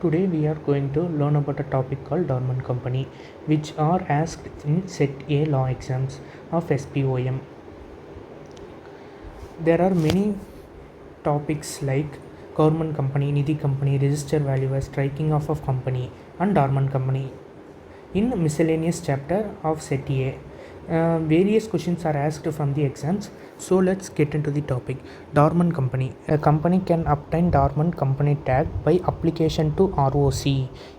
Today we are going to learn about a topic called Dormant Company, which are asked in Set A law exams of SPOM. There are many topics like Government Company, Nidhi Company, Register Value, Striking off of Company, and Dormant Company in miscellaneous chapter of Set A. Various questions are asked from the exams. So let's get into the topic. Dormant company. A company can obtain dormant company tag by application to ROC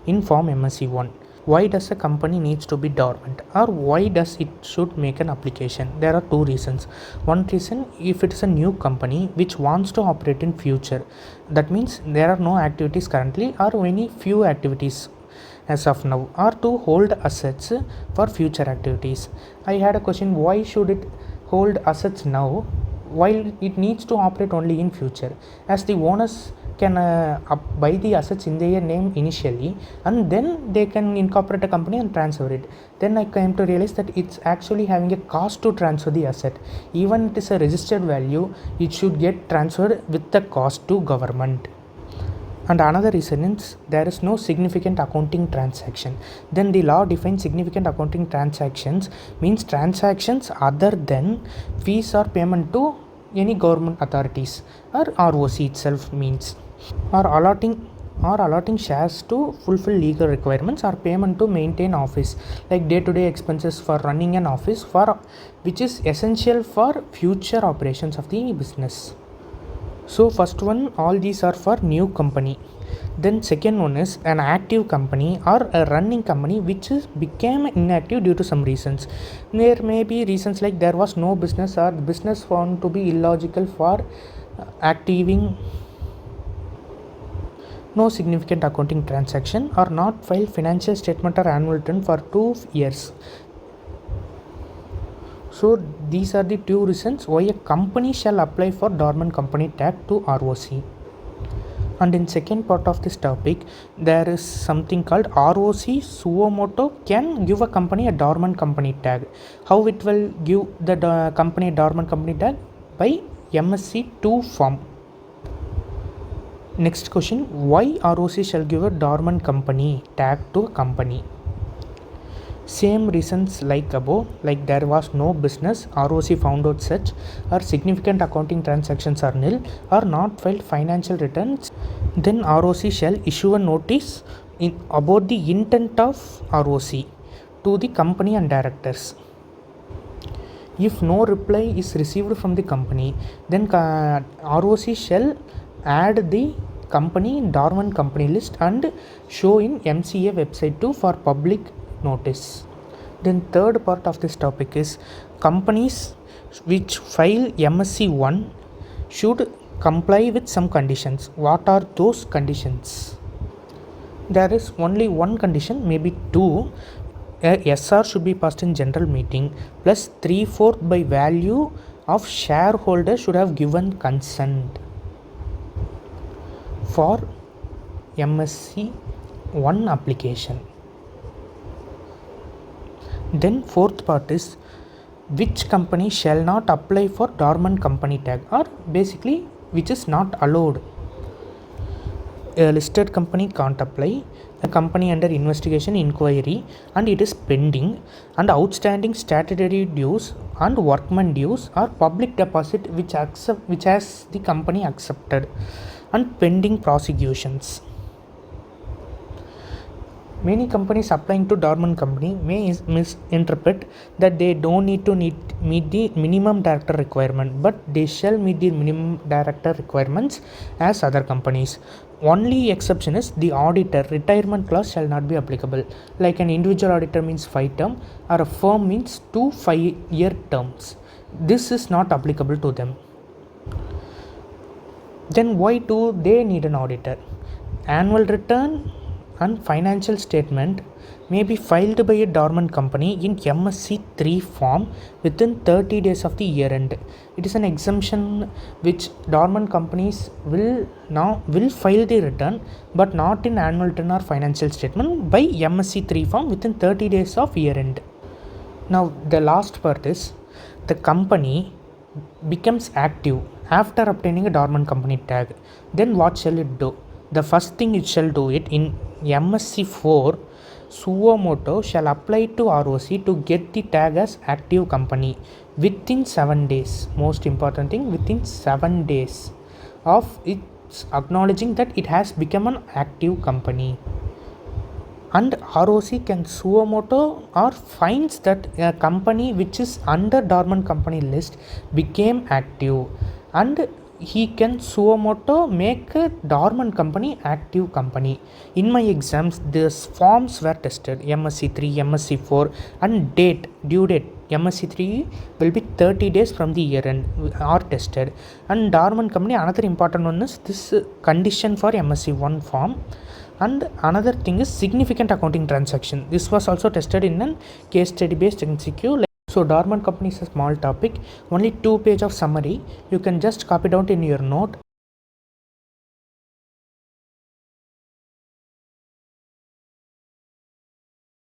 in form MSc1. Why does a company needs to be dormant, or why does it should make an application? There are two reasons. One reason, if it is a new company which wants to operate in future, that means there are no activities currently or very few activities as of now, or to hold assets for future activities. I had a question, why should it hold assets now while it needs to operate only in future, as the owners can buy the assets in their name initially and then they can incorporate a company and transfer it. Then I came to realize that it's actually having a cost to transfer the asset. Even it is a registered value, it should get transferred with the cost to government. And another reason is there is no significant accounting transaction. Then the law defines significant accounting transactions means transactions other than fees or payment to any government authorities, or ROC itself means, or allotting shares to fulfill legal requirements, or payment to maintain office, like day-to-day expenses for running an office, for which is essential for future operations of the business. So first one, all these are for new company. Then second one is an active company or a running company which is became inactive due to some reasons. There may be reasons like there was no business, or the business found to be illogical for activing, no significant accounting transaction, or not filed financial statement or annual return for 2 years. So these are the two reasons why a company shall apply for dormant company tag to ROC. And in second part of this topic, there is something called ROC suo motu can give a company a dormant company tag. How it will give the company dormant company tag? By MSc2 form. Next question, why ROC shall give a dormant company tag to a company? Same reasons like above, like there was no business, ROC found out such, or significant accounting transactions are nil, or not filed financial returns. Then ROC shall issue a notice about the intent of ROC to the company and directors. If no reply is received from the company, then ROC shall add the company in dormant company list and show in MCA website too for public notice. Then third part of this topic is companies which file MSc1 should comply with some conditions. What are those conditions? There is only one condition, maybe two. A SR should be passed in general meeting, plus 3/4 by value of shareholder should have given consent for MSc1 application. Then fourth part is which company shall not apply for dormant company tag, or basically which is not allowed. A listed company can't apply. A company under investigation, inquiry, and it is pending, and outstanding statutory dues and workman dues or public deposit which has the company accepted, and pending prosecutions. Many companies applying to dormant company may misinterpret that they don't need to meet the minimum director requirement, but they shall meet the minimum director requirements as other companies. Only exception is the auditor retirement clause shall not be applicable. Like an individual auditor means 5 term, or a firm means 2 5-year terms. This is not applicable to them. Then why do they need an auditor? Annual return and financial statement may be filed by a dormant company in MSc3 form within 30 days of the year end. It is an exemption which dormant companies will file the return, but not in annual return or financial statement by MSc3 form within 30 days of year end. Now the last part is the company becomes active after obtaining a dormant company tag. Then what shall it do? the first thing it shall do it in MSc4, suo motu shall apply to ROC to get the tag as active company within 7 days. Most important thing, within 7 days of its acknowledging that it has become an active company. And ROC can suo motu or finds that a company which is under dormant company list became active, and he can suo motu make a dormant company active company. In my exams, these forms were tested, MSc3, MSc4, and due date MSc3 will be 30 days from the year end are tested. And dormant company, another important one is this condition for MSc1 form. And another thing is significant accounting transaction. This was also tested in a case study based MCQ. So dormant company is a small topic, only 2 pages of summary. You can just copy down in your note